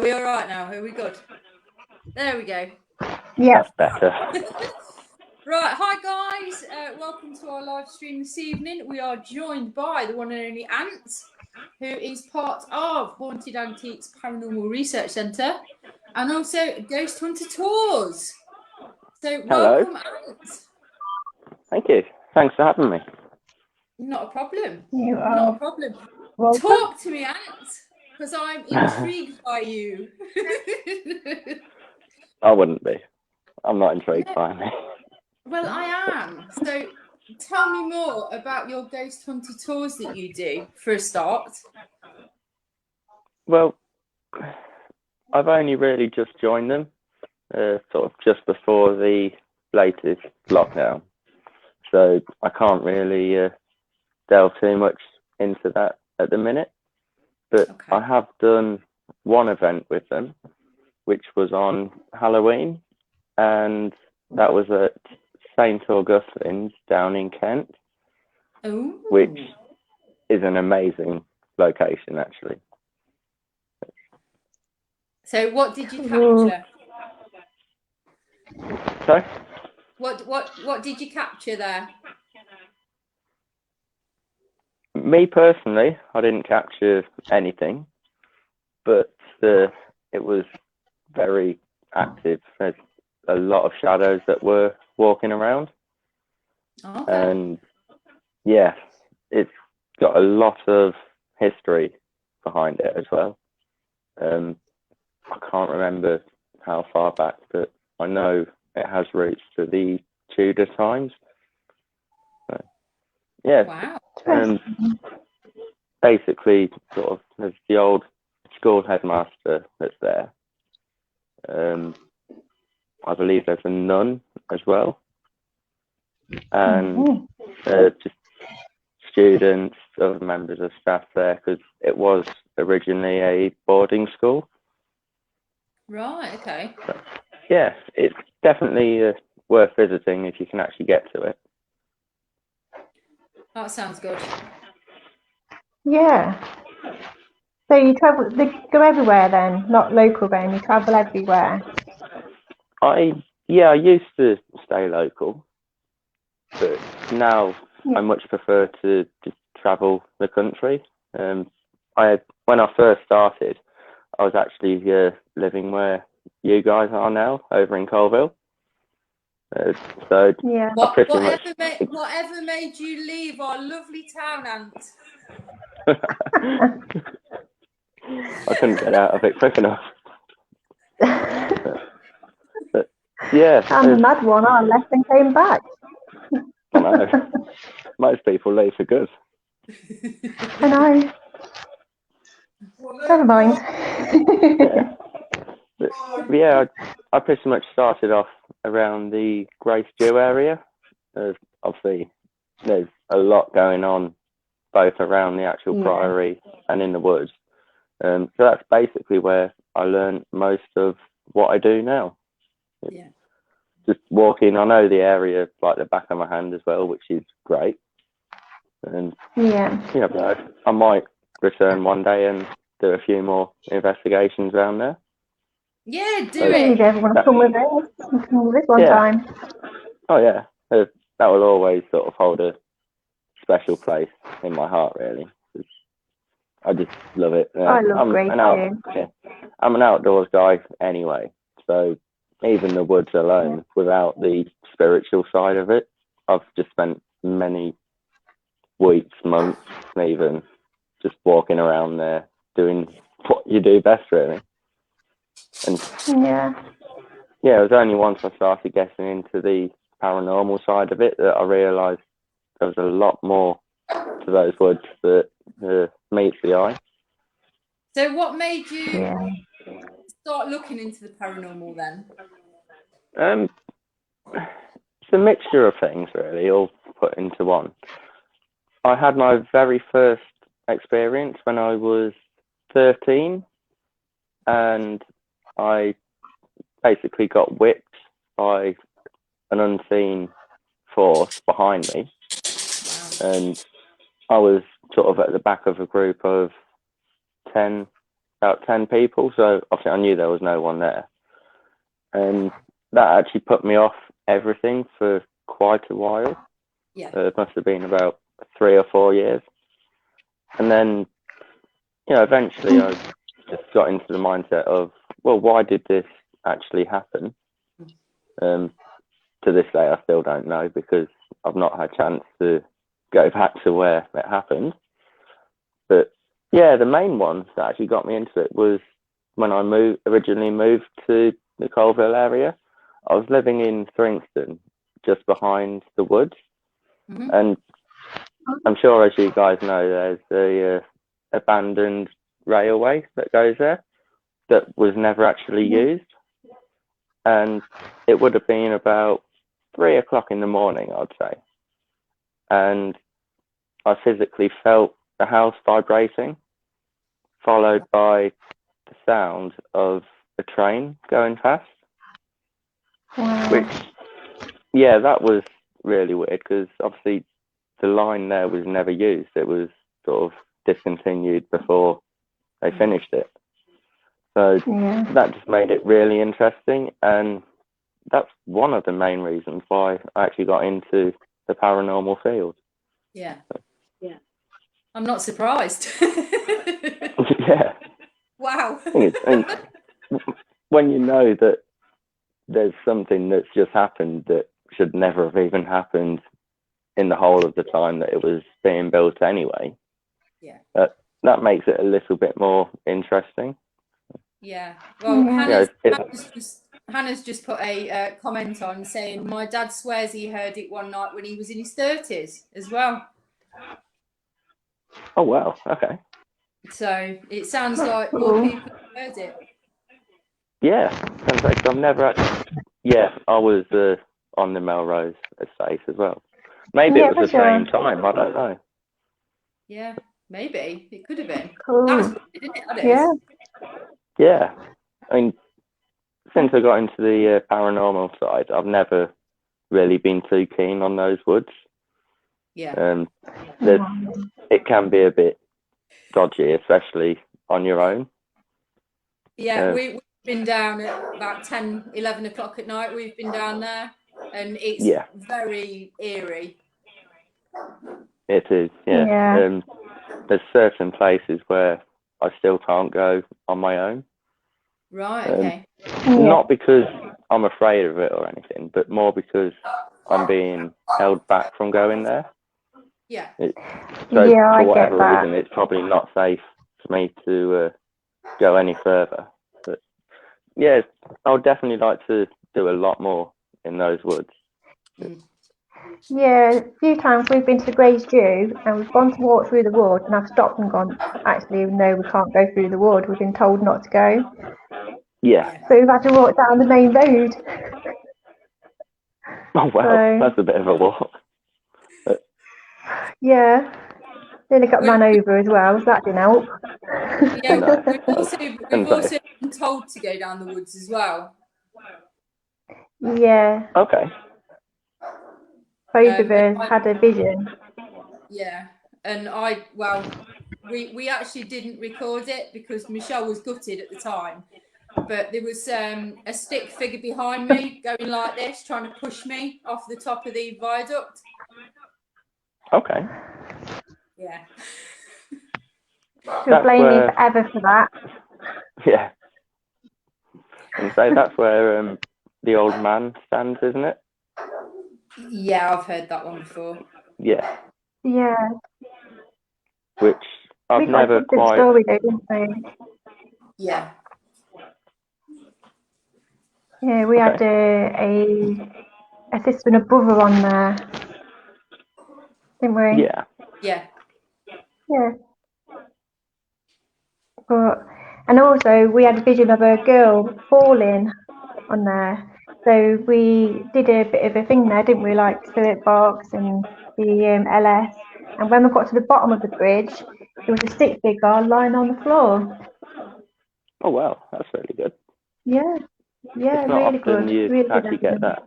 we all right now? Are we good? There we go. Yeah. That's better. Right, hi guys. Welcome to our live stream this evening. We are joined by the one and only Ant, who is part of Haunted Antiques Paranormal Research Centre and also Ghost Hunter Tours. So welcome, Ant. Thank you. Thanks for having me. Not a problem. You are Not a problem. welcome. Talk to me, Ant, because I'm intrigued by you. I wouldn't be. I'm not intrigued by me. Well, I am. So tell me more about your Ghost Hunter Tours that you do, for a start. Well, I've only really just joined them, sort of just before the latest lockdown. So I can't really delve too much into that at the minute. But Okay. I have done one event with them, which was on Halloween, and that was at St Augustine's down in Kent, Ooh. which is an amazing location, actually. So what did you capture? Sorry? What did you capture there? Me personally, I didn't capture anything, but it was very active. There's a lot of shadows that were walking around. Okay. And yeah, it's got a lot of history behind it as well. I can't remember how far back, but I know it has roots to the Tudor times. So, yeah. Wow. Basically, sort of, there's the old school headmaster that's there. I believe there's a nun as well, and just students, other members of staff there, because it was originally a boarding school. Right. Okay. So, yeah, it's definitely worth visiting if you can actually get to it. That sounds good. Yeah. So you travel, they go everywhere then, not local then, you travel everywhere. I used to stay local, but now I much prefer to travel the country. When I first started, I was actually living where you guys are now, over in Colville. So yeah. Whatever made you leave our lovely town, Ant? I couldn't get out of it quick enough. But yeah, I'm the mad one. I left and came back. I know. Most people leave for good. I know. Never mind. Yeah, I pretty much started off around the Grace Dew area. Obviously, there's a lot going on both around the actual priory and in the woods. So that's basically where I learned most of what I do now. Yeah. Just walking, I know the area like the back of my hand as well, which is great. And I might return one day and do a few more investigations around there. Yeah, do You it. want to come with us? Come with us one time. Oh yeah, that will always sort of hold a special place in my heart, really. I just love it. I love Grace Dew. I'm an outdoors guy anyway, so even the woods alone, without the spiritual side of it, I've just spent many weeks, months, even just walking around there doing what you do best, really. And it was only once I started getting into the paranormal side of it that I realised there was a lot more to those woods that meets the eye. So what made you start looking into the paranormal then? It's a mixture of things, really, all put into one. I had my very first experience when I was 13, and I basically got whipped by an unseen force behind me. And I was sort of at the back of a group of 10 about 10 people, so obviously I knew there was no one there. And that actually put me off everything for quite a while. Yeah. It must have been about 3 or 4 years. And then, eventually I just got into the mindset of, well, why did this actually happen? To this day, I still don't know, because I've not had a chance to go back to where it happened. But yeah, the main one that actually got me into it was when I originally moved to the Colville area. I was living in Thringston, just behind the woods. Mm-hmm. And I'm sure, as you guys know, there's a abandoned railway that goes there that was never actually used. And it would have been about 3 o'clock in the morning, I'd say. And I physically felt the house vibrating, followed by the sound of a train going past. Wow. Which, yeah, that was really weird, because obviously the line there was never used. It was sort of discontinued before they finished it. So that just made it really interesting, and that's one of the main reasons why I actually got into the paranormal field. Yeah. I'm not surprised. Yeah. Wow. And when you know that there's something that's just happened that should never have even happened in the whole of the time that it was being built anyway, yeah, that makes it a little bit more interesting. Yeah. Well, Yeah. Hannah's just put a comment on saying my dad swears he heard it one night when he was in his 30s as well. Oh wow, okay. So it sounds like more people have heard it. Yeah, sounds like I've never actually. Yeah, I was on the Melrose estate as well. Maybe it was the same time. I don't know. Yeah, maybe it could have been. Cool. That's weird, isn't it? That is. Yeah. Yeah, I mean, since I got into the paranormal side, I've never really been too keen on those woods. Yeah. It can be a bit dodgy, especially on your own. Yeah, we've been down at about 10, 11 o'clock at night. We've been down there, and it's very eerie. It is, yeah. There's certain places where I still can't go on my own. Right, okay. Not because I'm afraid of it or anything, but more because I'm being held back from going there. Yeah. So for whatever reason, it's probably not safe for me to go any further. But yeah, I would definitely like to do a lot more in those woods. Yeah, a few times we've been to Grey's Dew and we've gone to walk through the wood, and I've stopped and gone, actually, no, we can't go through the wood. We've been told not to go. Yeah. So we've had to walk down the main road. Oh, wow, that's a bit of a walk. Yeah. Nearly got run over as well, so that didn't help. Yeah, No, we've also been told to go down the woods as well. Yeah. Okay. Both of us had a vision. Yeah, and we actually didn't record it because Michelle was gutted at the time. But there was a stick figure behind me going like this, trying to push me off the top of the viaduct. Okay. Yeah. She'll blame me forever for that. Yeah. And so that's where the old man stands, isn't it? Yeah, I've heard that one before. Yeah. Yeah. Which I've never quite. Story, though, didn't we? Yeah. Yeah, we had a sister and a brother on there, didn't we? Yeah. Yeah. Yeah. And also we had a vision of a girl falling on there. So we did a bit of a thing there, didn't we? Like Spirit Box and the LS. And when we got to the bottom of the bridge, there was a stick figure lying on the floor. Oh wow, that's really good. Yeah. Yeah, it's not really often good. You really actually good get that.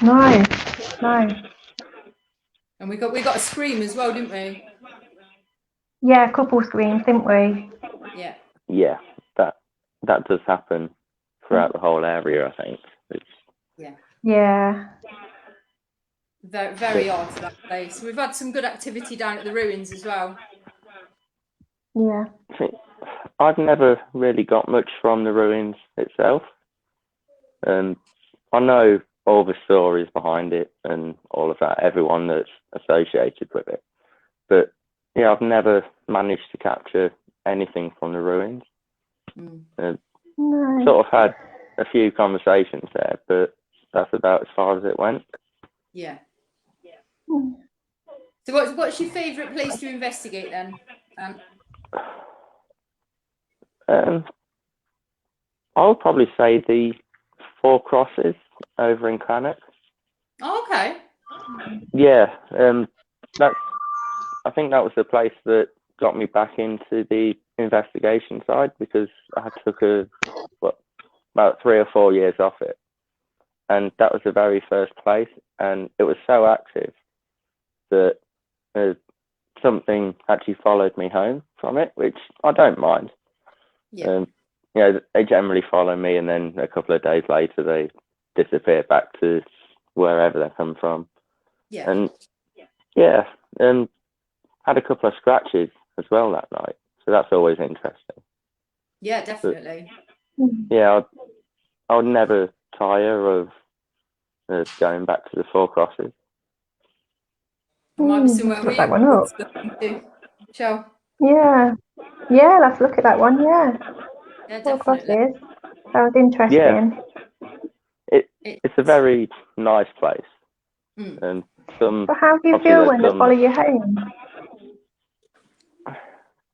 No. And we got a scream as well, didn't we? Yeah, a couple screams, didn't we? yeah, that does happen throughout the whole area, I think. Yeah. Very, very odd, that place. We've had some good activity down at the ruins as well. Yeah. I've never really got much from the ruins itself. I know all the stories behind it and all of that, everyone that's associated with it. But yeah, I've never managed to capture anything from the ruins. No. Sort of had a few conversations there, but that's about as far as it went. Yeah. So what's your favourite place to investigate then? I would probably say the Four Crosses over in Cannock. Oh, okay. Yeah, I think that was the place that got me back into the investigation side, because I took about 3 or 4 years off it, and that was the very first place, and it was so active that something actually followed me home from it, which I don't mind. Yeah. They generally follow me, and then a couple of days later they disappear back to wherever they come from. Yeah. And had a couple of scratches as well that night, so that's always interesting. Yeah, definitely. But, I would never tire of going back to the Four Crosses. There might be somewhere Look that one up. Shall? Yeah, let's look at that one. Yeah, Four Definitely. Crosses. That was interesting. It's a very nice place. And But how do you feel when they follow you home?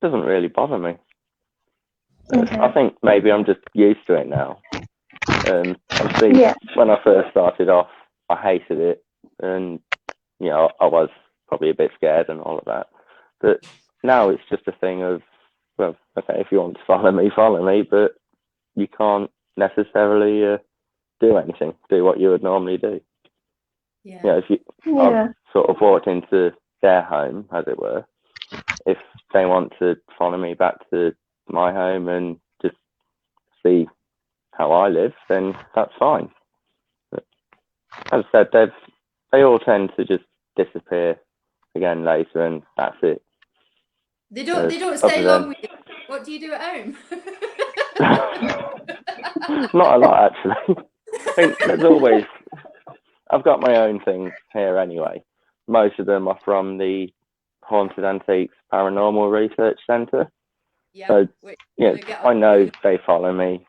Doesn't really bother me. Okay. I think maybe I'm just used to it now. Obviously, when I first started off, I hated it, and I was probably a bit scared and all of that. But now it's just a thing of, well, okay, if you want to follow me, but you can't necessarily do anything, do what you would normally do. Yeah. I've sort of walked into their home, as it were. If they want to follow me back to my home and just see how I live, then that's fine. But as I said, they all tend to just disappear again later, and that's it. They don't stay long with you. What do you do at home? Not a lot, actually. I think there's always. I've got my own things here anyway. Most of them are from the Haunted Antiques Paranormal Research Centre. Yeah. So I know they follow me.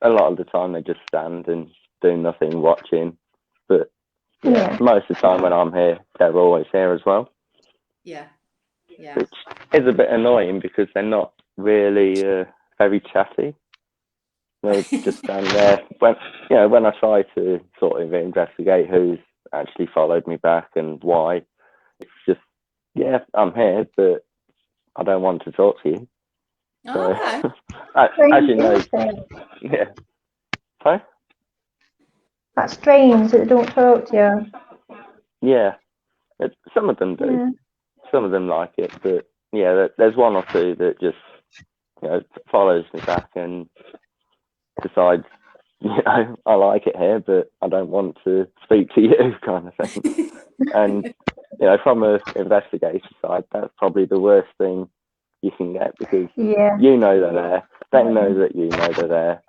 A lot of the time they just stand and do nothing, watching. But most of the time when I'm here, they're always here as well. Yeah. Yeah. Which is a bit annoying because they're not really very chatty. They just stand there. When I try to sort of investigate who's actually followed me back and why, it's just, I'm here, but I don't want to talk to you. Oh, okay. As you know, yeah. Sorry? That's strange that they don't talk to you. Yeah, some of them do. Yeah. Some of them like it, but there's one or two that just follows me back and decides, I like it here, but I don't want to speak to you, kind of thing. And from an investigation side, that's probably the worst thing you can get, because you know they're there, they know that you know they're there.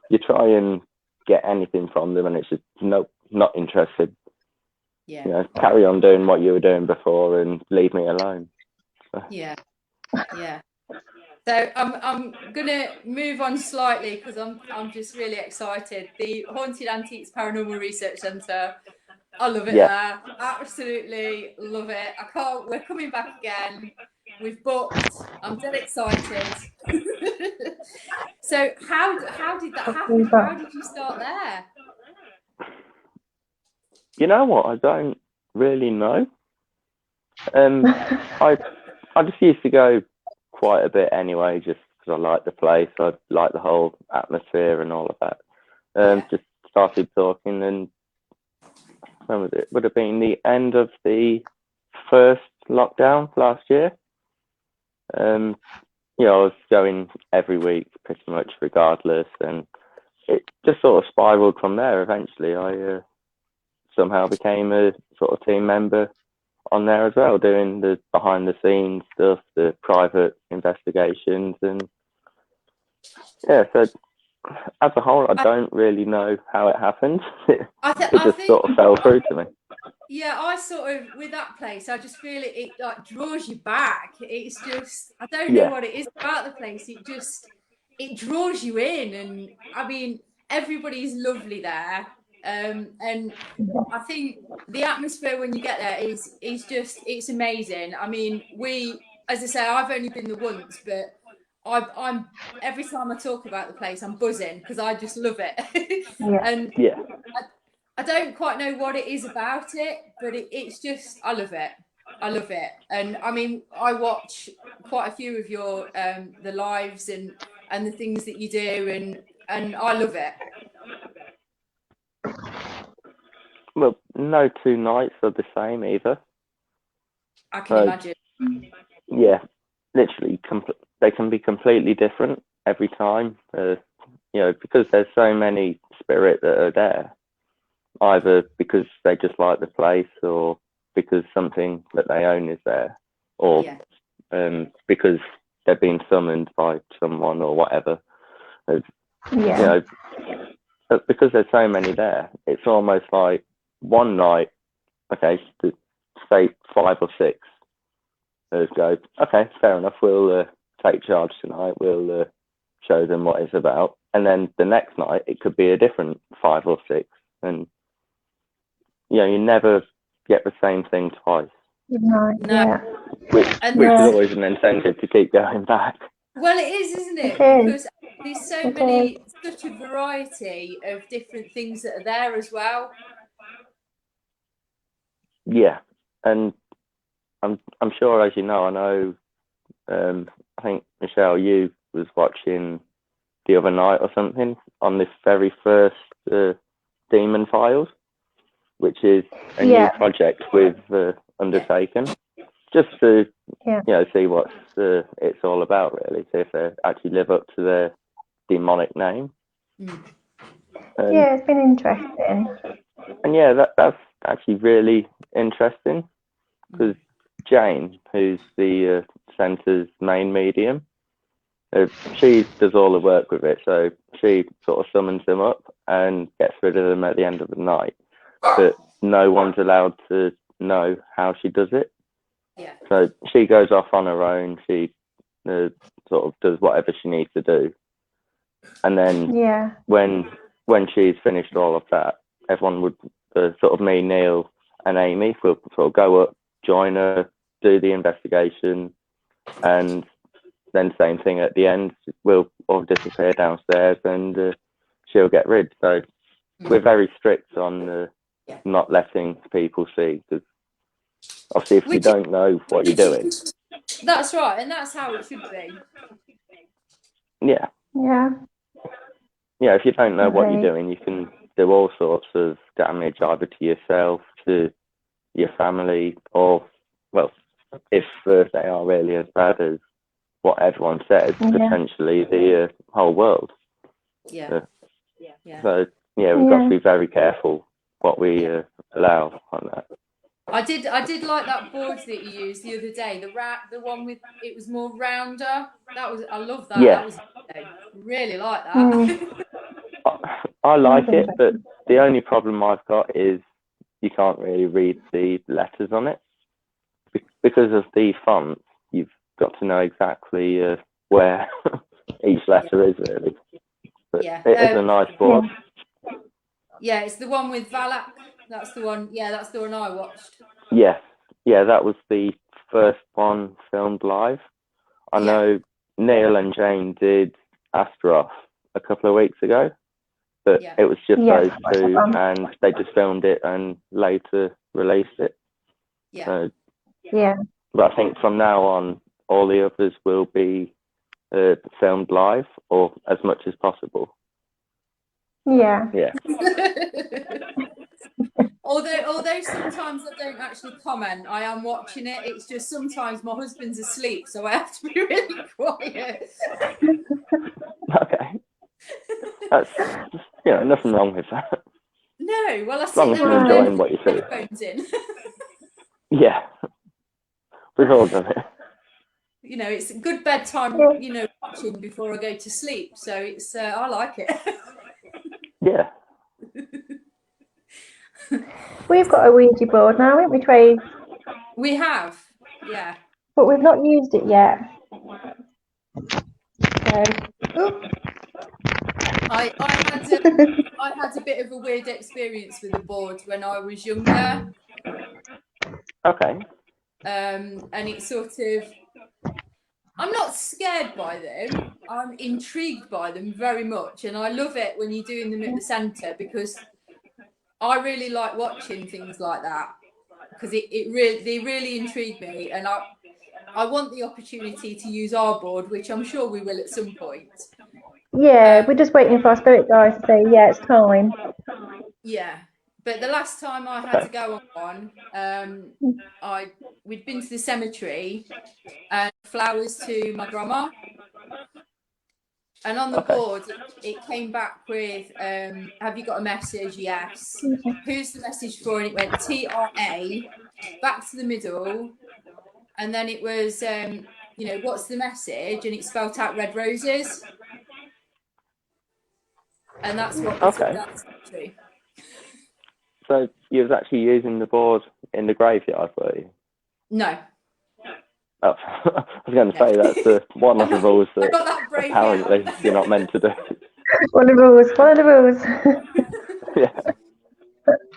You try and get anything from them, and it's just nope, not interested. Yeah. Carry on doing what you were doing before and leave me alone. So. Yeah. So I'm gonna move on slightly because I'm just really excited. The Haunted Antiques Paranormal Research Centre, I love it there. Absolutely love it. I can't. We're coming back again. We've booked. I'm dead excited. So how did that happen? How did you start there? You know what? I don't really know. I just used to go quite a bit anyway, just because I like the place. I like the whole atmosphere and all of that. Just started talking, and when was it? Would have been the end of the first lockdown last year. you know, I was going every week pretty much regardless, and it just sort of spiraled from there. Eventually, I somehow became a sort of team member on there as well, doing the behind the scenes stuff, the private investigations, and yeah. So as a whole, I don't really know how it happened. It just sort of fell through to me. Yeah, I sort of, with that place, I just feel it like draws you back. It's just, I don't know what it is about the place. It draws you in. And I mean, everybody's lovely there. And I think the atmosphere when you get there is just, it's amazing. I mean, as I say, I've only been there once, but I'm every time I talk about the place, I'm buzzing because I just love it. And I don't quite know what it is about it, but it's just, I love it. I love it. And I mean, I watch quite a few of your the lives and the things that you do, and I love it. Well, no two nights are the same either. I can imagine. Yeah, literally, they can be completely different every time. You know, because there's so many spirit that are there, either because they just like the place, or because something that they own is there, or because they're being summoned by someone or whatever. You know, but because there's so many there, it's almost like one night, okay, say 5 or 6, let's go, okay, fair enough, we'll take charge tonight, we'll show them what it's about. And then the next night, it could be a different 5 or 6. And, you know, you never get the same thing twice. No. Which is always an incentive to keep going back. Well, it is, isn't it? Because there's so many, such a variety of different things that are there as well. Yeah, and I'm sure, as you know, I know. I think Michelle, you was watching the other night or something on this very first Demon Files, which is a new project we've undertaken, just to you know, see what it's all about, really, see if they actually live up to their demonic name. It's been interesting. And yeah, that's actually really interesting, because Jane, who's the centre's main medium, she does all the work with it. So she sort of summons them up and gets rid of them at the end of the night. But no one's allowed to know how she does it. Yeah. So she goes off on her own. She sort of does whatever she needs to do. And then when she's finished all of that, everyone would sort of me, Neil, and Amy will sort of go up, join her, do the investigation, and then same thing at the end. We'll all disappear downstairs, and she'll get rid. So we're very strict on not letting people see, because obviously if you don't know what you're doing. That's right, and that's how it should be. Yeah. If you don't know what you're doing, you can do all sorts of damage, either to yourself, to your family, or, well, if they are really as bad as what everyone says, potentially the whole world. So we've got to be very careful what we allow on that. I did like that board that you used the other day. The one with, it was more rounder. I love that. That was really like that. I like it, but the only problem I've got is you can't really read the letters on it because of the font. You've got to know exactly where each letter is, really. But it is a nice board. Yeah, it's the one with Valak. That's the one. Yeah, that's the one I watched. Yes, that was the first one filmed live. I know Neil and Jane did Astaroth a couple of weeks ago, but it was just those two, and they just filmed it and later released it. But I think from now on, all the others will be filmed live, or as much as possible. Although sometimes I don't actually comment, I am watching it. It's just sometimes my husband's asleep, so I have to be really quiet. Okay. That's, nothing wrong with that. No, well, I As long sit as there you're with enjoying what you see. headphones in. Yeah. We've all done it. It's a good bedtime, watching before I go to sleep. So it's, I like it. Yeah. We've got a Ouija board now, haven't we, Trace? We have, yeah. But we've not used it yet. So, I had a bit of a weird experience with the board when I was younger. Okay. And it's sort of, I'm not scared by them. I'm intrigued by them very much, and I love it when you're doing them at the centre, because I really like watching things like that, because they really intrigue me, and I want the opportunity to use our board, which I'm sure we will at some point. yeah, we're just waiting for our spirit guys to say, yeah, it's time. Yeah, but the last time I had to go on one, we'd been to the cemetery and flowers to my grandma, and on the board it came back with, have you got a message? Yes. Who's the message for? And it went TRA, back to the middle, and then it was, what's the message? And it spelt out red roses, and that's what we took down the cemetery. So you was actually using the board in the graveyard, were you? No. Oh, I was going to say that's one of the rules that apparently you're not meant to do. One of the rules. Yeah.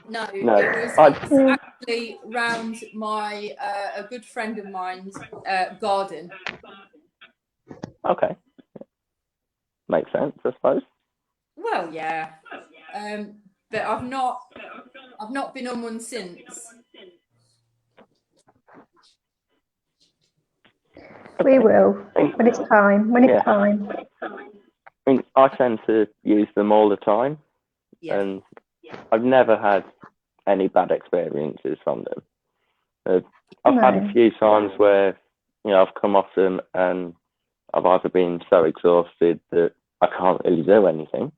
No, it was actually round my a good friend of mine's garden. Okay. Makes sense, I suppose. Well, yeah, but I've not been on one since. We will when it's time. When it's time. I mean, I tend to use them all the time, and I've never had any bad experiences from them. I've had a few times where I've come off them and I've either been so exhausted that I can't really do anything,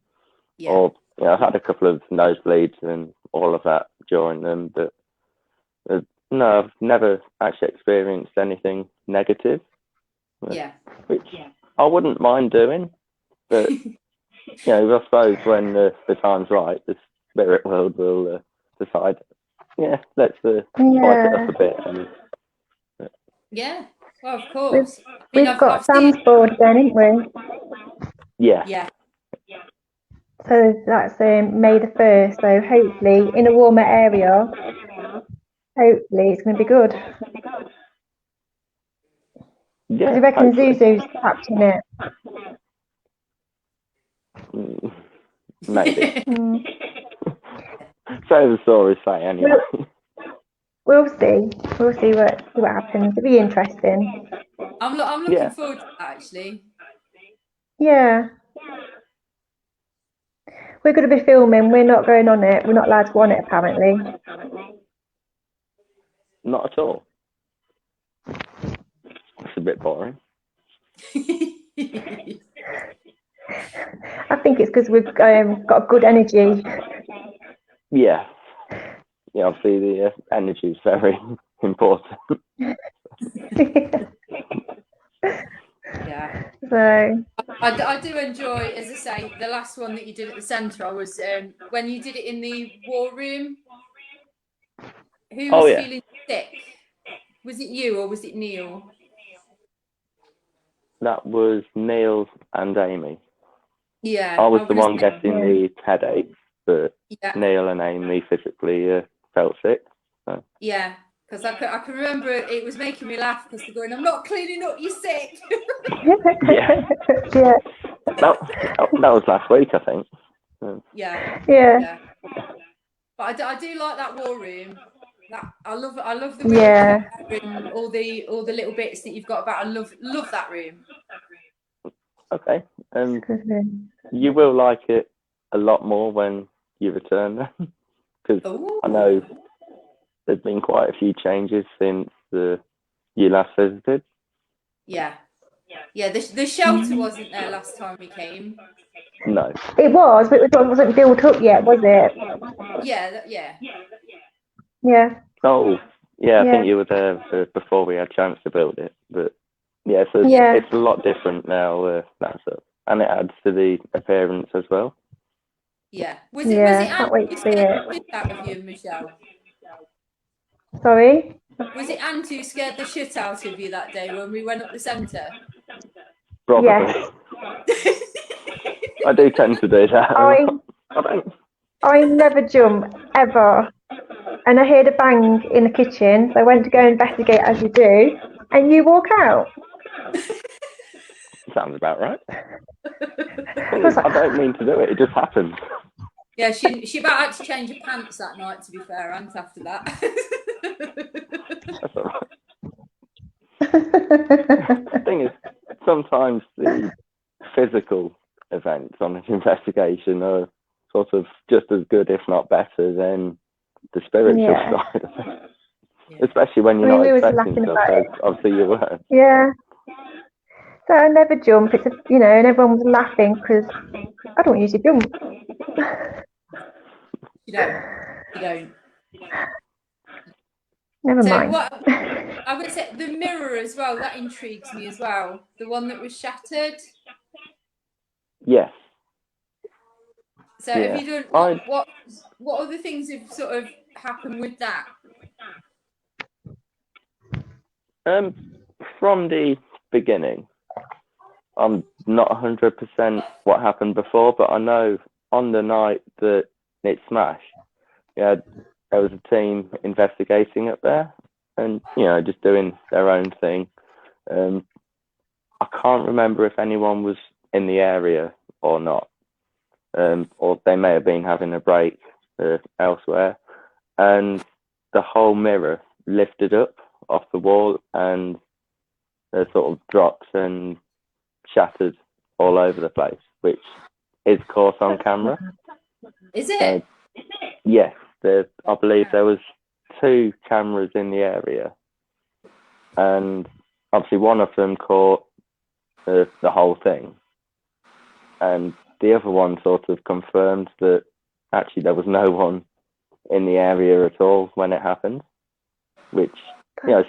or I've had a couple of nosebleeds and all of that during them. But no, I've never actually experienced anything negative. Which I wouldn't mind doing, but I suppose when the time's right, the spirit world will decide. Let's spice it up a bit. Well, of course. We've got Sam's board then, haven't we? Yeah. So that's May the 1st. So hopefully, in a warmer area, hopefully it's going to be good. Yeah. Do you reckon Zuzu's capturing it? Maybe. So the stories say anyway. We'll see. We'll see what happens. It'll be interesting. I'm looking forward to that, actually. Yeah. We're going to be filming. We're not going on it. We're not allowed to go on it, apparently. Not at all. It's a bit boring. I think it's because we've got good energy. Yeah. Obviously the energy is very important. Yeah. So I do enjoy, as I say, the last one that you did at the centre. I was when you did it in the war room. Who was feeling sick? Was it you or was it Neil? That was Neil and Amy. Yeah. I was the one getting the headaches, but Neil and Amy physically felt sick. So. Yeah, because I can remember it was making me laugh because they're going, "I'm not cleaning up, you're sick." Yeah. That was last week, I think. Yeah. But I do like that war room. I love the room and all the little bits that you've got about. I love that room. Okay, you will like it a lot more when you return. Because I know there's been quite a few changes since you last visited. Yeah. The shelter wasn't there last time we came. No. It was, but it wasn't built up yet, was it? Yeah. Yeah. Oh, yeah. I think you were there before we had a chance to build it. But yeah, so it's a lot different now. That's it, and it adds to the appearance as well. Yeah. Was it Anne who scared the shit out of you, Michelle? Sorry? Was it Anne who scared the shit out of you that day when we went up the centre? Probably. Yes. I do tend to do that. I never jump, ever. And I heard a bang in the kitchen, so I went to go investigate as you do, and you walk out. Sounds about right. I don't mean to do it, it just happens. Yeah, she about had to change her pants that night, to be fair, and after that. That's all right. The thing is, sometimes the physical events on an investigation are sort of just as good, if not better, than the spiritual side of it. Yeah. Especially when you're not expecting stuff, as obviously you were. Yeah. So I never jump. It's and everyone was laughing because I don't usually jump. You don't. Never mind. What I would say, the mirror as well. That intrigues me as well. The one that was shattered. Yes. So have you done what other things have sort of happened with that? From the beginning, I'm not 100% what happened before, but I know on the night that it smashed, there was a team investigating it there, and just doing their own thing. I can't remember if anyone was in the area or not, or they may have been having a break elsewhere, and the whole mirror lifted up off the wall and sort of dropped and shattered all over the place, which is caught on camera. Is it? Yes, I believe there was 2 cameras in the area, and obviously one of them caught the whole thing, and the other one sort of confirmed that actually there was no one in the area at all when it happened, which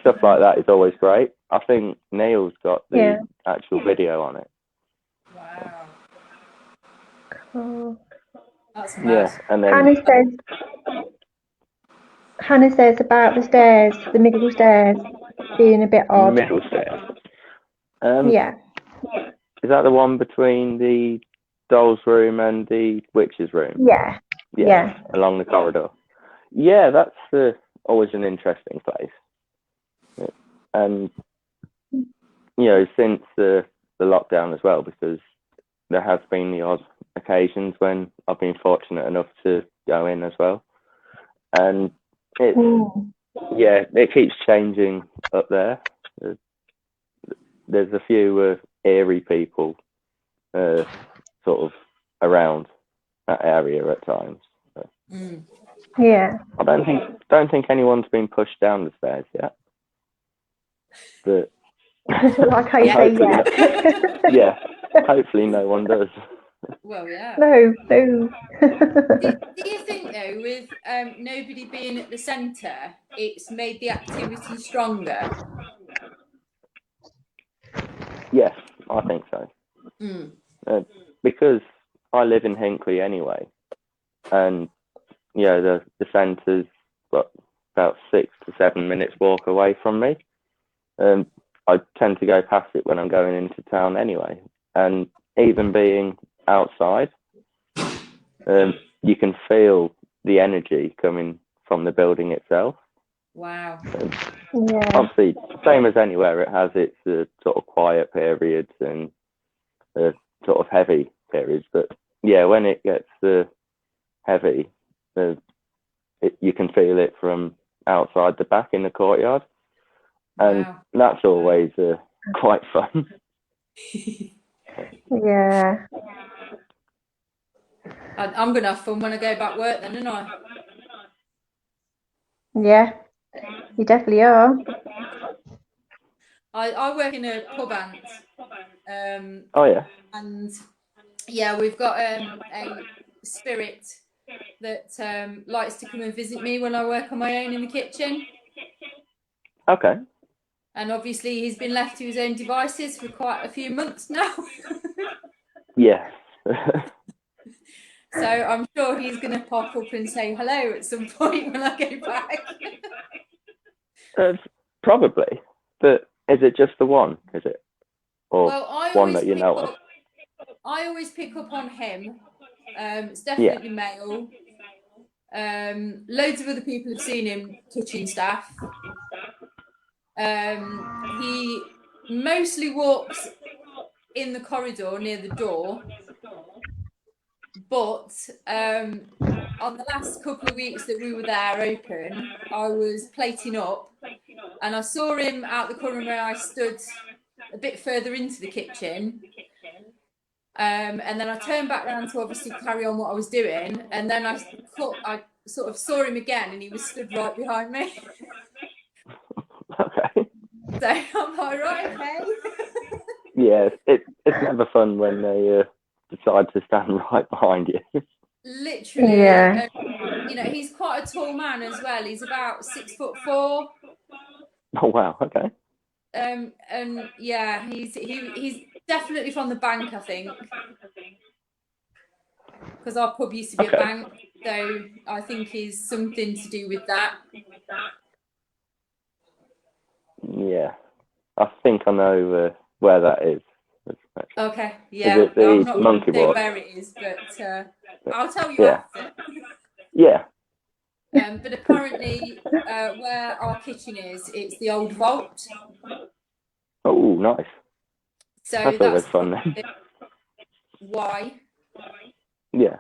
stuff like that is always great. I think Neil's got the actual video on it. Wow. Cool. That's nice. And then Hannah says about the stairs, the middle stairs, being a bit odd. Middle stairs. Yeah. Is that the one between the doll's room and the witch's room? Yeah. Along the corridor. Yeah, that's always an interesting place. And since the lockdown as well, because there has been the odd occasions when I've been fortunate enough to go in as well, and it keeps changing up there. There's a few eerie people sort of around that area at times. So. Yeah. I don't think anyone's been pushed down the stairs yet. But like I say, yeah, hopefully no one does. Well, yeah. No. do you think though, with nobody being at the centre, it's made the activity stronger? Yes, I think so. Because I live in Hinckley anyway, and the centre's about 6 to 7 minutes walk away from me. I tend to go past it when I'm going into town anyway, and even being outside, you can feel the energy coming from the building itself. Wow. Obviously, same as anywhere, it has its sort of quiet periods and sort of heavy periods. But when it gets heavy, you can feel it from outside the back in the courtyard, and that's always quite fun. Yeah. I'm gonna have fun when I go back work then, aren't I? Yeah, you definitely are. I work in a pub ant. Oh yeah. And yeah, we've got a spirit that likes to come and visit me when I work on my own in the kitchen. Okay. And obviously he's been left to his own devices for quite a few months now. Yes. So I'm sure he's going to pop up and say hello at some point when I go back. Probably. But is it just the one? Is it? Or Well, one that you know of? I always pick up on him. It's Yeah. definitely male. Loads of other people have seen him touching stuff. He mostly walks in the corridor near the door, but on the last couple of weeks that we were there open, I was plating up and I saw him out the corner where I stood a bit further into the kitchen. And then I turned back around to obviously carry on what I was doing, and then I sort of saw him again and he was stood right behind me. Okay. So I'm like, right, okay. Yeah, it's never fun when they decide to stand right behind you. Literally. Yeah. You know, he's quite a tall man as well. He's about 6'4". Oh wow. Okay. And yeah, he's definitely from the bank, I think, because our pub used to be a bank, so I think he's something to do with that. Yeah, I think I know where that is. Okay, yeah. Is it the I'm not going monkey to say boy? where it is, but I'll tell you Yeah. after. Yeah. But apparently, where our kitchen is, it's the old vault. Oh, nice. So That's always fun then. Why? Yeah.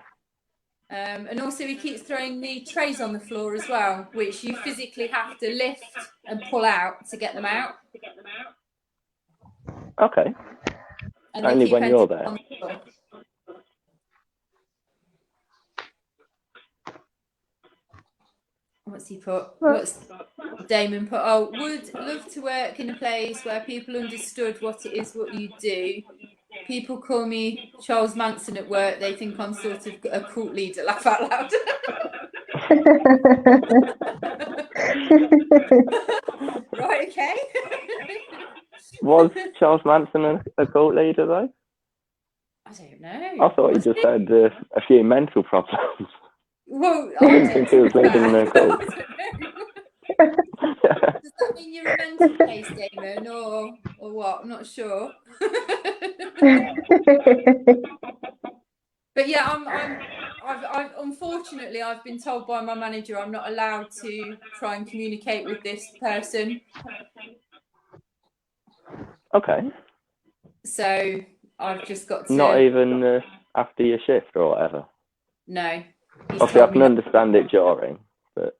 And also he keeps throwing the trays on the floor as well, which you physically have to lift and pull out to get them out. Okay. And Only when you're there. On the floor. What's he put? What's Damon put? Oh, would love to work in a place where people understood what it is what you do. People call me Charles Manson at work. They think I'm sort of a cult leader. Laugh out loud. Right, okay. Was Charles Manson a cult leader though? I don't know. I thought he just had a few mental problems. Well, I didn't think he was leading a cult. Does that mean you're a mental case, Damon, or what? I'm not sure. But yeah, I've unfortunately I've been told by my manager I'm not allowed to try and communicate with this person. Okay. So I've just got to. Not even after your shift or whatever. No. Obviously, I can understand it during, but.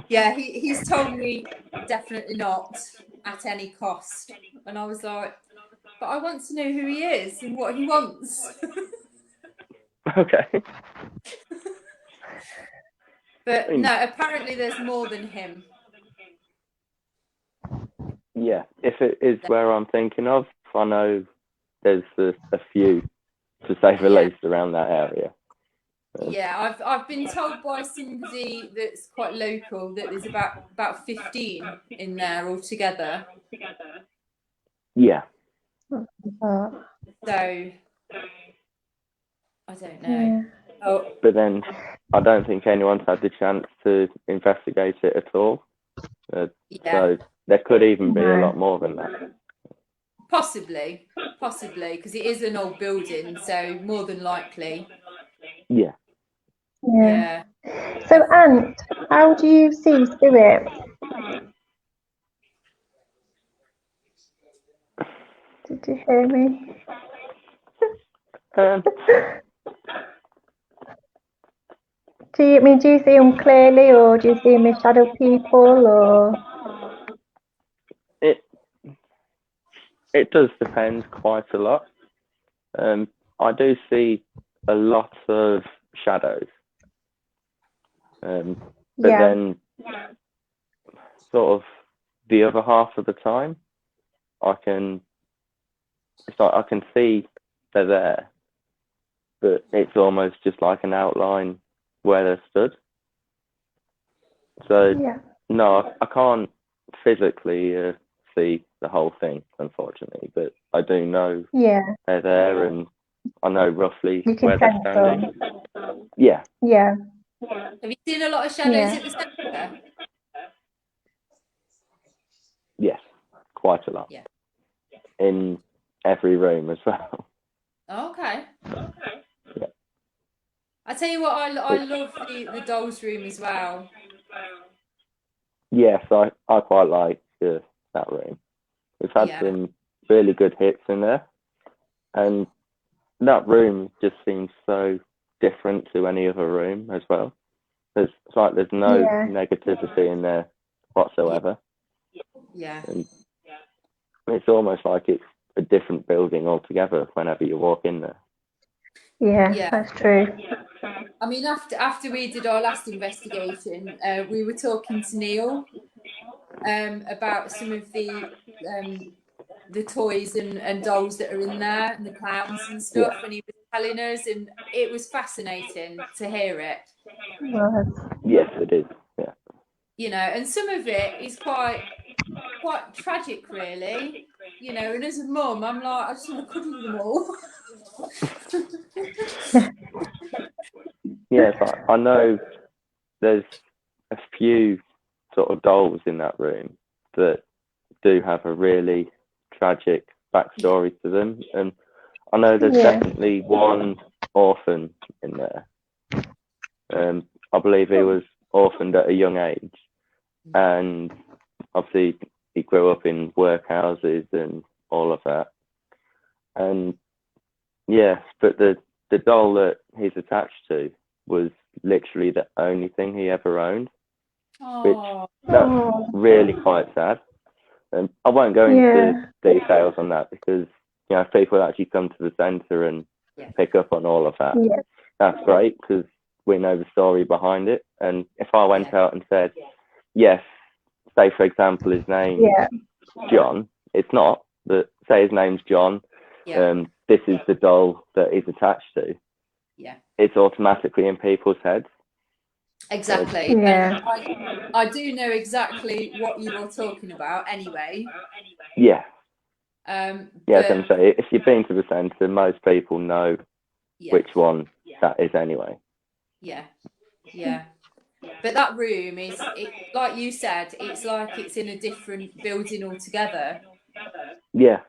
Yeah, he's told me definitely not at any cost, and I was like, but I want to know who he is and what he wants. Okay. But no, apparently there's more than him. Yeah, if it is where I'm thinking of, I know there's a few, to say the least, around that area. Yeah, I've been told by somebody that's quite local that there's about 15 in there altogether. Yeah. So I don't know. Yeah. Oh. But then I don't think anyone's had the chance to investigate it at all. So there could even be a lot more than that. Possibly, because it is an old building, so more than likely. Yeah. So, Ant, how do you see Spirit? Did you hear me? Do you see them clearly, or do you see them as shadow people, or? It does depend quite a lot. I do see a lot of shadows. But Yeah. then, sort of the other half of the time, it's like I can see they're there, but it's almost just like an outline where they're stood. So Yeah. no, I can't physically see the whole thing, unfortunately, but I do know Yeah. they're there, and I know roughly You can where they're sense standing. them. Yeah, Yeah. Have you seen a lot of shadows Yeah. at the centre? yes, quite a lot. Yeah. In every room as well. Okay. Yeah. I tell you what, I love the dolls room as well. Yes, I quite like that room. We've had Yeah. some really good hits in there, and that room just seems so different to any other room as well. It's like there's no Yeah. negativity in there whatsoever. Yeah. And it's almost like it's a different building altogether whenever you walk in there. Yeah. Yeah. That's true. I mean, after we did our last investigation, we were talking to Neil about some of the toys and dolls that are in there and the clowns and stuff, and he was telling us, and it was fascinating to hear it. Well, Yes, it is. Yeah. You know, and some of it is quite tragic, really. You know, and as a mum, I'm like, I just want to cuddle them all. Yes, I know there's a few sort of dolls in that room that do have a really tragic backstory to them, and I know there's definitely one orphan in there. I believe he was orphaned at a young age, and obviously he grew up in workhouses and all of that. And yes, but the doll that he's attached to was literally the only thing he ever owned, which that's really quite sad. And I won't go into details on that because if people actually come to the centre and pick up on all of that, that's great because we know the story behind it. And if I went out and said, yes, say for example his name's John, it's not, but say his name's John, this is the doll that he's attached to. Yeah. It's automatically in people's heads. Exactly. Yeah. I do know exactly what you're talking about anyway. Yeah. Yes, I'm saying if you've been to the centre, most people know which one that is anyway. Yeah. Yeah. But that room is, like you said, it's like it's in a different building altogether. Yeah.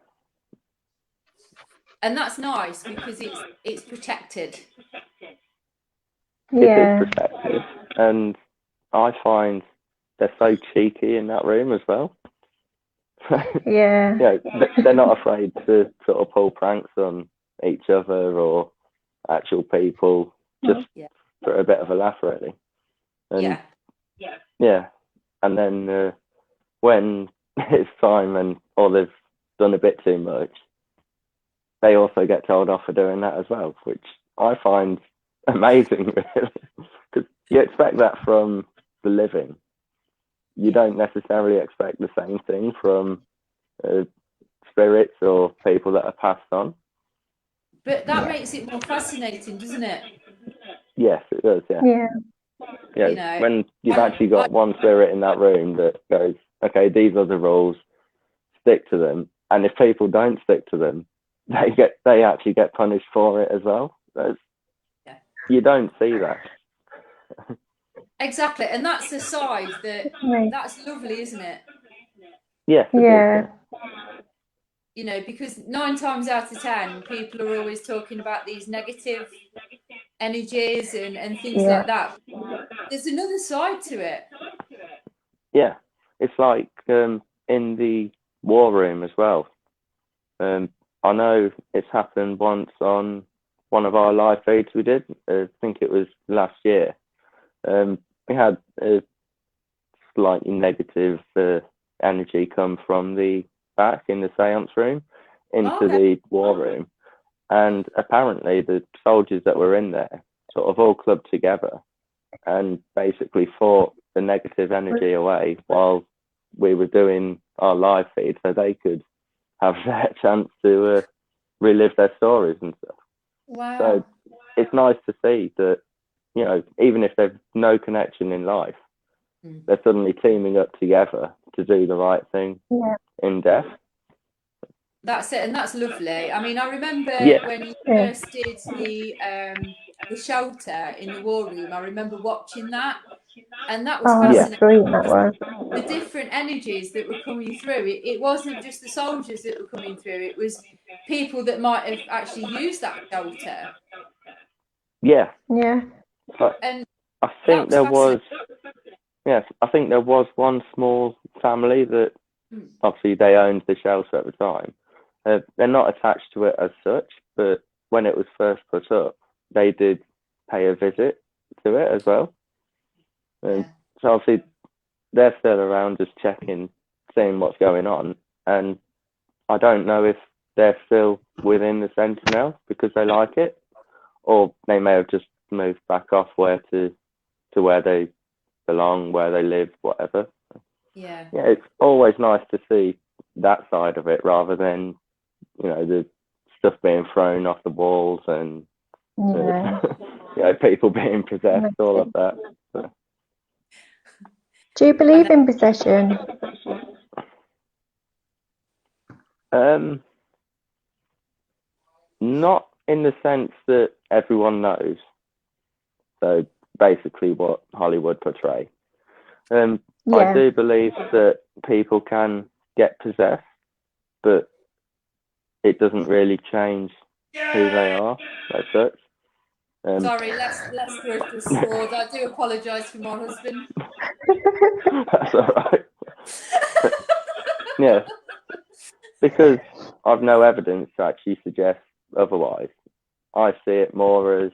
And that's nice because it's protected. Yeah. It is protected, and I find they're so cheeky in that room as well. Yeah. They're not afraid to sort of pull pranks on each other or actual people just for a bit of a laugh, really. And yeah. And then when it's time and or they've done a bit too much, they also get told off for doing that as well, which I find amazing, really, because you expect that from the living. You don't necessarily expect the same thing from spirits or people that are passed on. But that makes it more fascinating, doesn't it? Yes, it does. Yeah. When you've actually got one spirit in that room that goes, okay, these are the rules, stick to them, and if people don't stick to them, they actually get punished for it as well. You don't see that. Exactly, and that's the side that's lovely, isn't it? Yes. Yeah. You know, because 9 times out of 10, people are always talking about these negative energies and things like that. There's another side to it. Yeah, it's like in the war room as well. I know it's happened once on one of our live feeds we did. I think it was last year. We had a slightly negative energy come from the back in the seance room into the war room. And apparently the soldiers that were in there sort of all clubbed together and basically fought the negative energy away while we were doing our live feed, so they could have their chance to relive their stories and stuff. Wow. So it's nice to see that, you know, even if there's no connection in life, they're suddenly teaming up together to do the right thing in death. That's it, and that's lovely. I mean, I remember when you first did the shelter in the war room. I remember watching that, and that was fascinating. Brilliant, that was. The different energies that were coming through. It wasn't just the soldiers that were coming through. It was people that might have actually used that shelter. Yeah. But and I think there was. Yes, I think there was one small family that obviously they owned the shelter at the time. They're not attached to it as such, but when it was first put up, they did pay a visit to it as well. And so obviously they're still around just checking, seeing what's going on. And I don't know if they're still within the centre now because they like it, or they may have just moved back off where they belong, where they live, whatever. Yeah, it's always nice to see that side of it rather than, you know, the stuff being thrown off the walls and you know, people being possessed, all of that. So. Do you believe in possession? Not in the sense that everyone knows. So basically what Hollywood portray. I do believe that people can get possessed, but it doesn't really change who they are as such. Sorry, let's throw the sword. I do apologise for my husband. That's all right. Yeah, because I've no evidence to actually suggest otherwise. I see it more as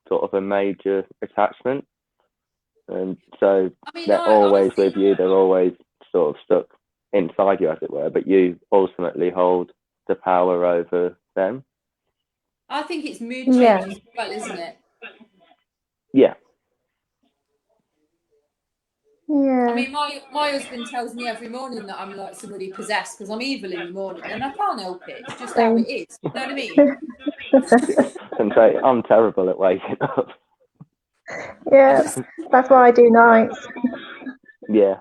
sort of a major attachment. And so they're always with you, they're always sort of stuck inside you, as it were, but you ultimately hold the power over them. I think it's mood changes as well, isn't it? Yeah. Yeah. I mean, my husband tells me every morning that I'm like somebody possessed because I'm evil in the morning, and I can't help it. It's just how it is. You know what I mean? And say, I'm terrible at waking up. Yeah, that's why I do nights. Yeah,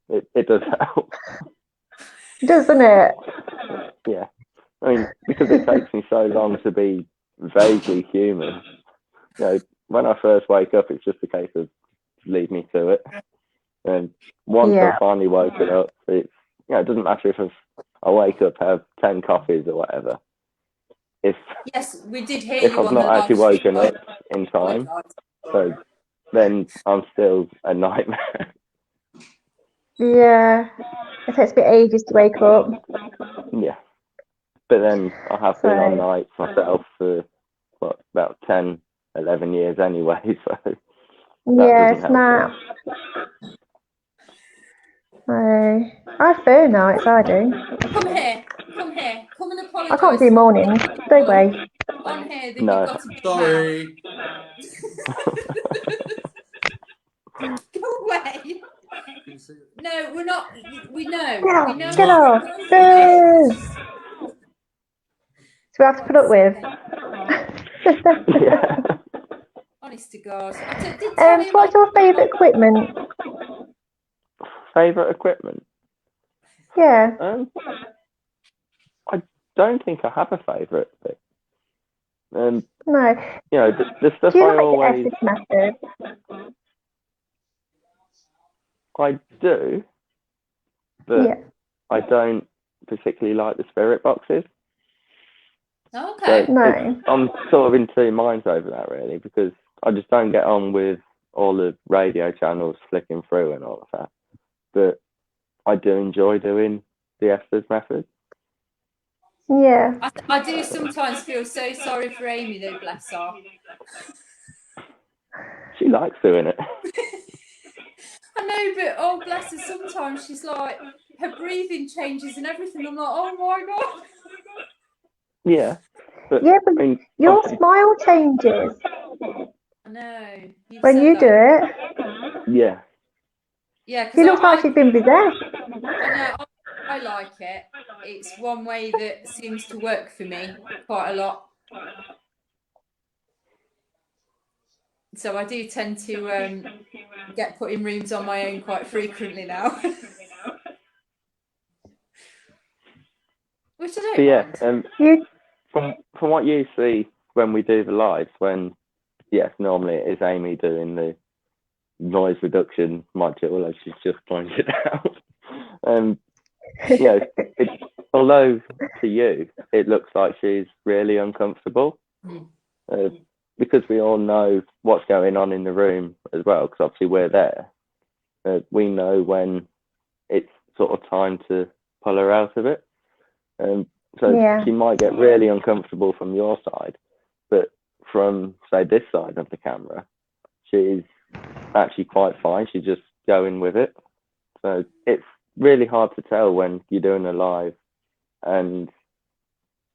it does help. Doesn't it? Yeah. I mean, because it takes me so long to be vaguely human. You know, when I first wake up, it's just a case of leave me to it. And once I've finally woken up, it's, you know, it doesn't matter if I wake up, have 10 coffees or whatever. Yes, we did hear if you I've on not the actually live woken up in time, so then I'm still a nightmare. Yeah, it takes me ages to wake up. Yeah, but then I have been on nights myself for about 10, 11 years anyway, so that doesn't help. I prefer nights, I do. Come here, come and apologise. I can't do mornings, don't worry. On here that No. you've got to sorry. Go away. No, we're not. We know. Get off. Go. So we have to put up with. Yeah. Honest to God. So what's your favourite equipment? Favourite equipment? Yeah. I don't think I have a favourite thing. No. You know, the stuff do you I always. The method? I do, but I don't particularly like the spirit boxes. Okay. So I'm sort of in two minds over that, really, because I just don't get on with all the radio channels flicking through and all of that. But I do enjoy doing the Esther's method. Yeah. I do sometimes feel so sorry for Amy, though, bless her. She likes doing it. I know, but oh, bless her, sometimes she's like, her breathing changes and everything. I'm like, oh my God. Yeah. But, yeah, but your smile changes. I know. When you do it, Yeah. Yeah, she because looks like she's been possessed. I know I like it. It's one way that seems to work for me quite a lot. So I do tend to get put in rooms on my own quite frequently now. Which I don't mind. From what you see when we do the lives, when normally it is Amy doing the noise reduction module, as she's just pointed out. Although to you it looks like she's really uncomfortable, because we all know what's going on in the room as well, because obviously we're there. We know when it's sort of time to pull her out of it. She might get really uncomfortable from your side, but from, say, this side of the camera, she's actually quite fine. She's just going with it. So it's really hard to tell when you're doing a live and,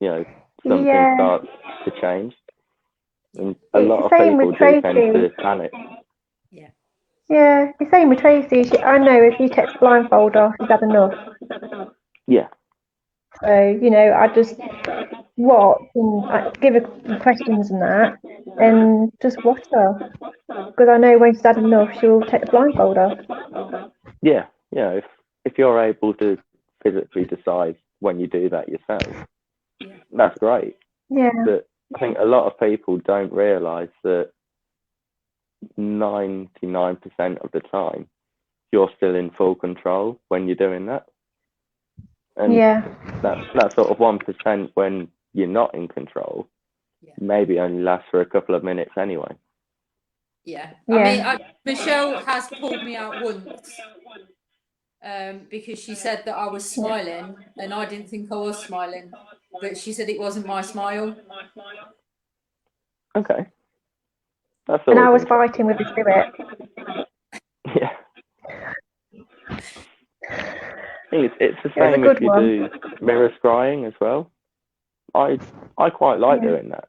something starts to change. And a lot of people do tend to panic. Yeah, the same with Tracy. I know if you take the blindfold off, she's had enough. Yeah. So, I just watch and I give her questions and that, and just watch her. Because I know when she's had enough, she'll take the blindfold off. Yeah, if you're able to physically decide when you do that yourself, that's great. Yeah. But I think a lot of people don't realise that 99% of the time, you're still in full control when you're doing that. And that sort of 1% when you're not in control, maybe only lasts for a couple of minutes anyway. I mean, Michelle has pulled me out once because she said that I was smiling, and I didn't think I was smiling, but she said it wasn't my smile. Okay. And I was fighting with the spirit. Yeah. I think it's the same if you do mirror scrying as well. I quite like doing that.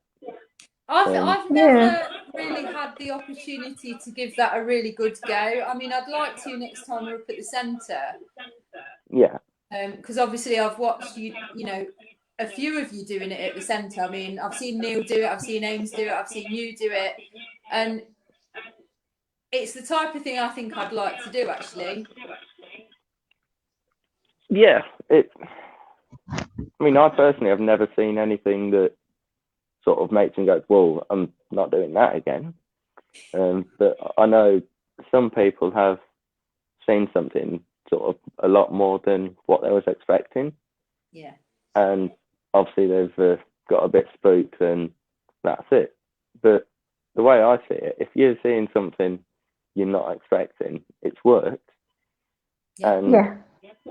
I've never really had the opportunity to give that a really good go. I mean, I'd like to next time we're up at the centre. Yeah. Because obviously I've watched a few of you doing it at the centre. I mean, I've seen Neil do it, I've seen Ames do it, I've seen you do it, and it's the type of thing I think I'd like to do actually. Yeah, I mean, I personally have never seen anything that sort of makes me go, well, I'm not doing that again. But I know some people have seen something sort of a lot more than what they was expecting. Yeah. And obviously they've got a bit spooked and that's it. But the way I see it, if you're seeing something you're not expecting, it's worked. And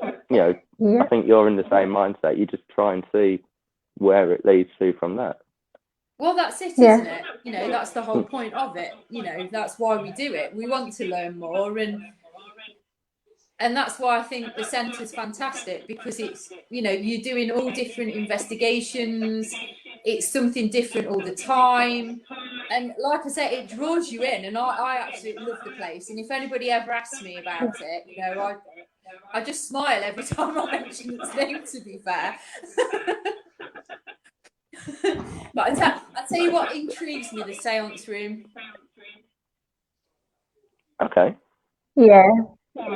I think you're in the same mindset. You just try and see where it leads to from that. Well, that's it, isn't it? That's the whole point of it. That's why we do it. We want to learn more, and that's why I think the centre's fantastic, because it's, you're doing all different investigations. It's something different all the time. And like I said, it draws you in, and I absolutely love the place. And if anybody ever asks me about it, I just smile every time I mention its name, to be fair. But I tell you what intrigues me, the seance room. Okay. Yeah.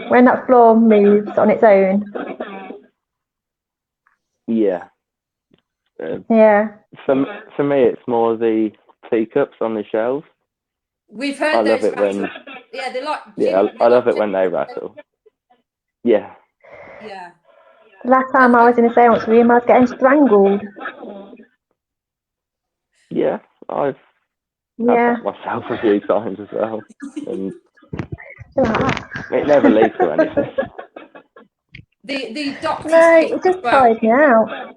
When that floor moves on its own. Yeah. For me, it's more the teacups on the shelves. We've heard those rattle. They're like. Yeah, I love it when they rattle. Yeah. Yeah. Last time I was in a seance room, I was getting strangled. Yeah, I've had that myself a few times as well. And it never leads to anything. The doctor's it just tired me out.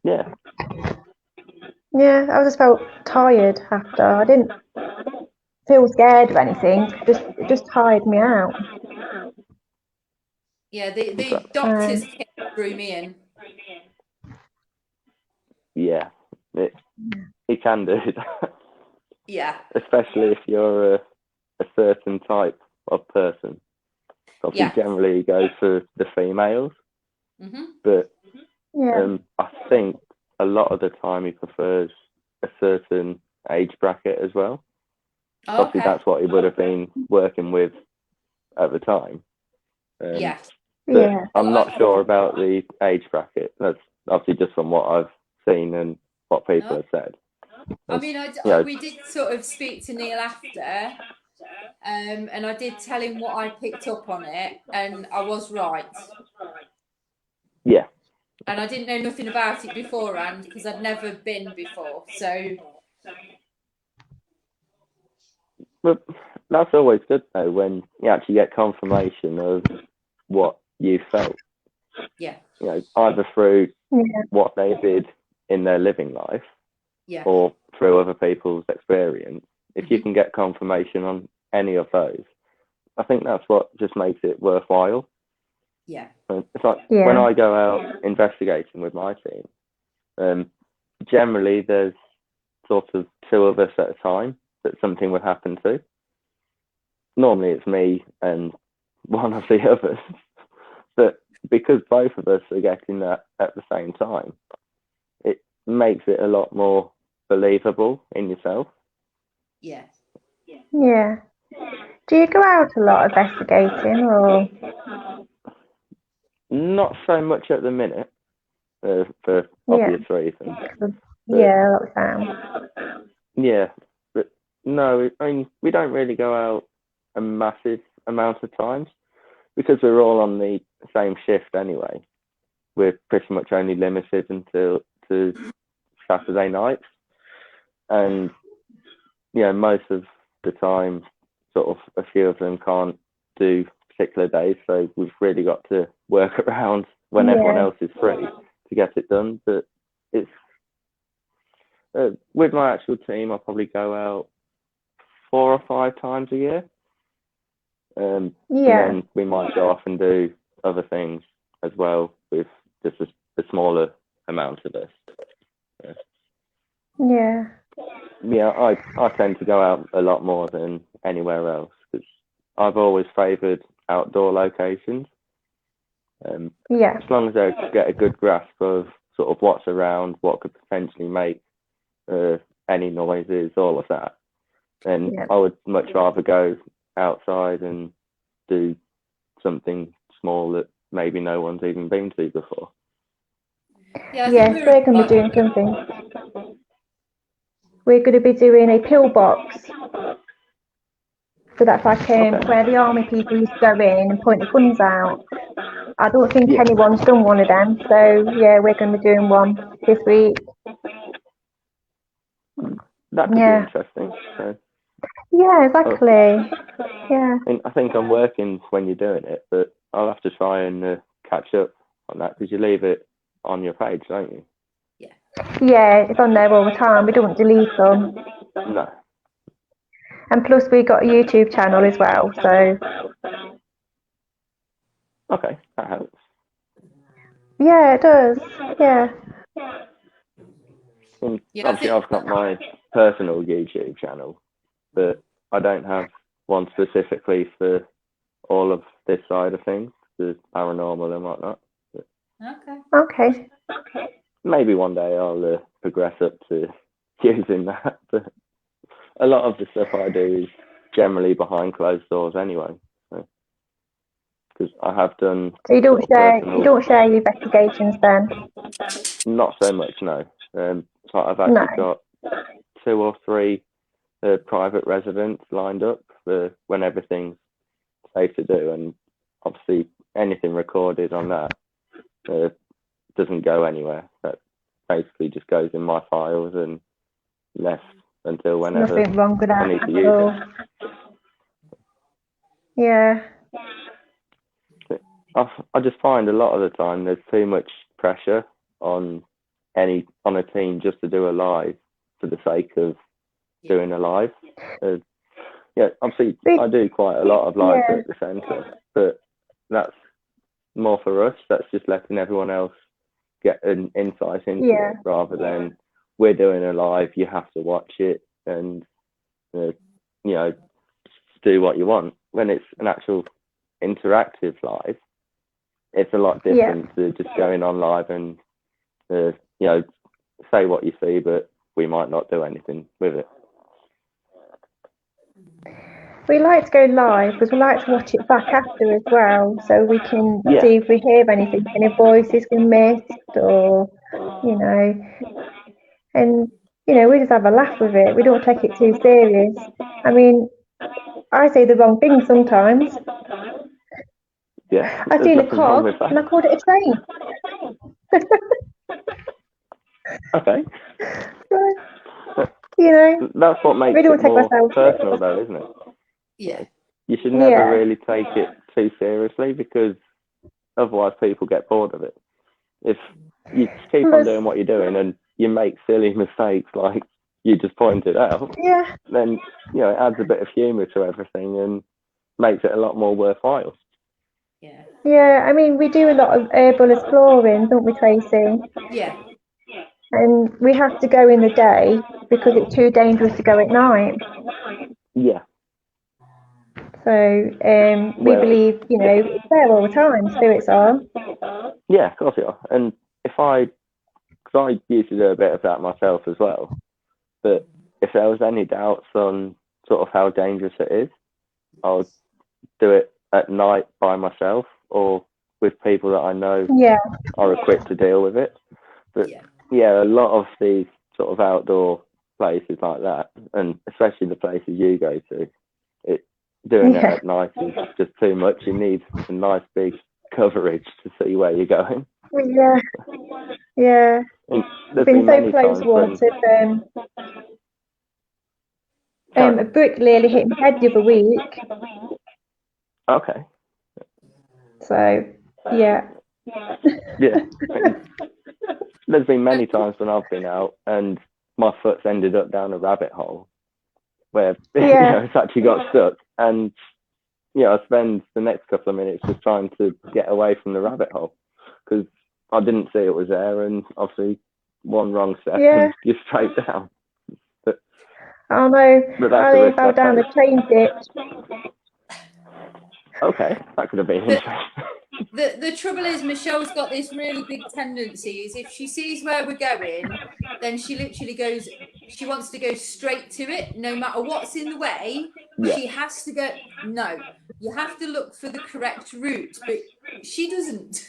Yeah. Yeah, I just felt tired after. I didn't feel scared or anything. It just tired me out. Yeah, the doctor's kit threw me in. Yeah, it can do that. Yeah. especially if you're a certain type of person. Obviously, generally you go for the females, but I think a lot of the time he prefers a certain age bracket as well. Oh, obviously, that's what he would have been working with at the time. But I'm not sure about the age bracket. That's obviously just from what I've seen and what people have said. I mean, we did sort of speak to Neil after, and I did tell him what I picked up on it, and I was right. Yeah. And I didn't know nothing about it beforehand because I'd never been before. So. But that's always good though, when you actually get confirmation of what you felt. Yeah. You know, either through what they did in their living life, or through other people's experience. If you can get confirmation on any of those, I think that's what just makes it worthwhile. Yeah. It's like when I go out investigating with my team, generally there's sort of 2 of us at a time that something would happen to. Normally it's me and one of the others, but because both of us are getting that at the same time, it makes it a lot more believable in yourself. Yeah. Yeah. Do you go out a lot investigating, or? Not so much at the minute, for obvious reasons. Lockdown. Yeah, but no, I mean, we don't really go out a massive amount of times because we're all on the same shift anyway. We're pretty much only limited to Saturday nights, and most of the time, sort of a few of them can't do particular days, so we've really got to work around when everyone else is free to get it done. But it's with my actual team, I'll probably go out 4 or 5 times a year. And then we might go off and do other things as well with just a smaller amount of us. I tend to go out a lot more than anywhere else because I've always favoured outdoor locations. As long as I get a good grasp of sort of what's around, what could potentially make any noises, all of that, then I would much rather go outside and do something small that maybe no one's even been to before. We're going to be doing something. We're going to be doing a pillbox. So that's like where the army people used to go in and point the guns out. I don't think anyone's done one of them. So we're going to be doing one this week. That could be interesting. So. Yeah, exactly. I think I'm working when you're doing it, but I'll have to try and catch up on that because you leave it on your page, don't you? Yeah, it's on there all the time. We don't delete them. No. And plus, we got a YouTube channel as well. So. Okay, that helps. Yeah, it does. Yeah. Obviously, I've got my personal YouTube channel, but I don't have one specifically for all of this side of things, the paranormal and whatnot. But Okay. maybe one day I'll progress up to using that. But a lot of the stuff I do is generally behind closed doors anyway. Because I have done. So you don't share your investigations then? Not so much, no. So I've actually got 2 or 3 private residents lined up for when everything's safe to do, and obviously anything recorded on that doesn't go anywhere. That basically just goes in my files and left until whenever nothing wrong with that I need to use it. Yeah. I just find a lot of the time there's too much pressure on a team just to do a live for the sake of doing a live. Obviously I do quite a lot of lives at the centre, but that's more for us. That's just letting everyone else get an insight into it rather than we're doing a live, you have to watch it, and you know, do what you want. When it's an actual interactive live, it's a lot different to just going on live and, you know, say what you see, but we might not do anything with it. We like to go live because we like to watch it back after as well, so we can see if we hear anything, any voices we missed, or, you know, and, you know, we just have a laugh with it. We don't take it too serious. I mean, I say the wrong thing sometimes. Yeah, I seen a car and I called it a train. Okay. You know, that's what makes it more personal, though, isn't it? Yeah. You should never really take it too seriously, because otherwise people get bored of it. If you keep on doing what you're doing and you make silly mistakes like you just pointed out, then, you know, it adds a bit of humour to everything and makes it a lot more worthwhile. Yeah. Yeah, I mean, we do a lot of herbal exploring, don't we, Tracy? Yeah. And we have to go in the day because it's too dangerous to go at night. Yeah. So we believe, you know, it's there all the time, spirits are. Yeah, of course they are. And because I used to do a bit of that myself as well, but if there was any doubts on sort of how dangerous it is, I'll do it at night by myself or with people that I know are equipped to deal with it. But a lot of these sort of outdoor places like that, and especially the places you go to, doing it at night is just too much. You need a nice big coverage to see where you're going. Yeah. There's been so close once with a brick nearly hit my head the other week. Okay. So, yeah. There's been many times when I've been out and my foot's ended up down a rabbit hole where you know, it's actually got stuck, and you know, I spend the next couple of minutes just trying to get away from the rabbit hole because I didn't see it was there, and obviously one wrong step and you're straight down. But, oh no, I fell down the train ditch. Okay, that could have been interesting. The trouble is, Michelle's got this really big tendency, is if she sees where we're going, then she literally goes, she wants to go straight to it, no matter what's in the way. She has to go, no, you have to look for the correct route, but she doesn't.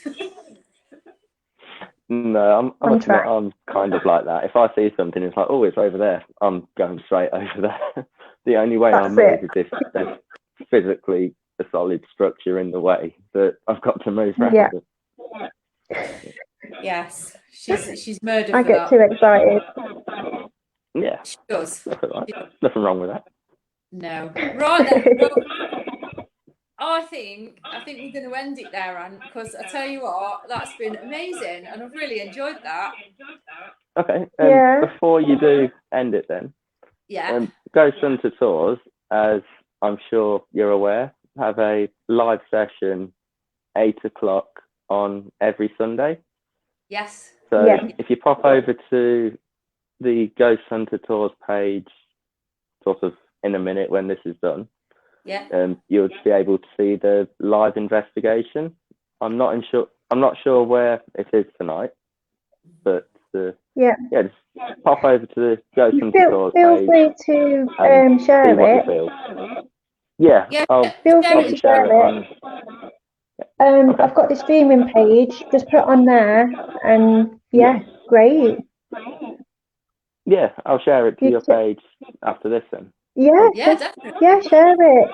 No, I'm kind of like that. If I see something, it's like, oh, it's over there, I'm going straight over there. The only way I move is if there's physically a solid structure in the way that I've got to move around it. Yes, she's murdered. I get too excited. Yeah, she does. Nothing wrong with that. No, right then. Well, I think we're going to end it there, Anne, because I tell you what, that's been amazing, and I've really enjoyed that. Okay, before you do end it, then, Ghost Hunter Tours, as I'm sure you're aware, have a live session 8 o'clock on every Sunday. Yes. So if you pop over to the Ghost Hunter Tours page, sort of in a minute when this is done, you'll be able to see the live investigation. I'm not sure where it is tonight, but just pop over to the Ghost Hunter Tours page. Feel free to share it. Yeah, I'll feel free to share it. I've got the streaming page. Just put it on there, and great. Yeah, I'll share it to your page after this then. Yeah, definitely. Yeah, share it.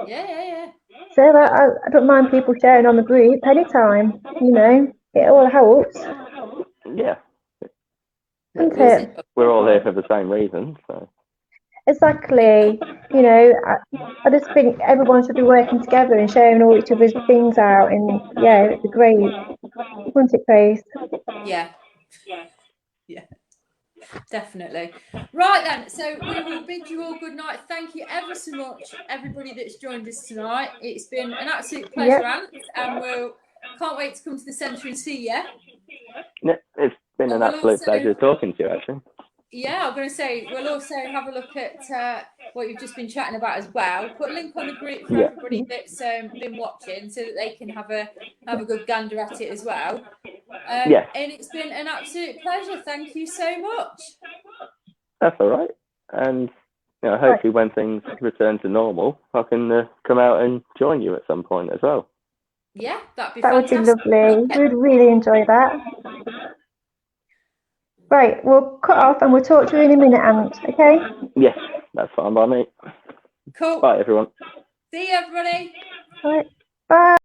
Yeah. Share that. I don't mind people sharing on the group anytime. You know, it all helps. Yeah. Isn't it? We're all here for the same reason, so. Exactly. You know, I just think everyone should be working together and sharing all each other's things out, and it'd be great. Wouldn't it, Grace? Yeah. Definitely. Right then, so we will bid you all good night. Thank you ever so much, everybody that's joined us tonight. It's been an absolute pleasure, Ant, and can't wait to come to the centre and see you. Yeah, it's been an absolute pleasure talking to you, actually. Yeah, I'm going to say we'll also have a look at what you've just been chatting about as well. Put a link on the group for Yeah. everybody that's been watching, so that they can have a good gander at it as well. Yes. And it's been an absolute pleasure. Thank you so much. That's all right. And hopefully when things return to normal, I can come out and join you at some point as well. Yeah, that'd be That would fantastic. be lovely. Okay. We'd really enjoy that. Right, we'll cut off and we'll talk to you in a minute, Ant, okay? Yes, that's fine by me. Cool. Bye, everyone. See you, everybody. All right, bye.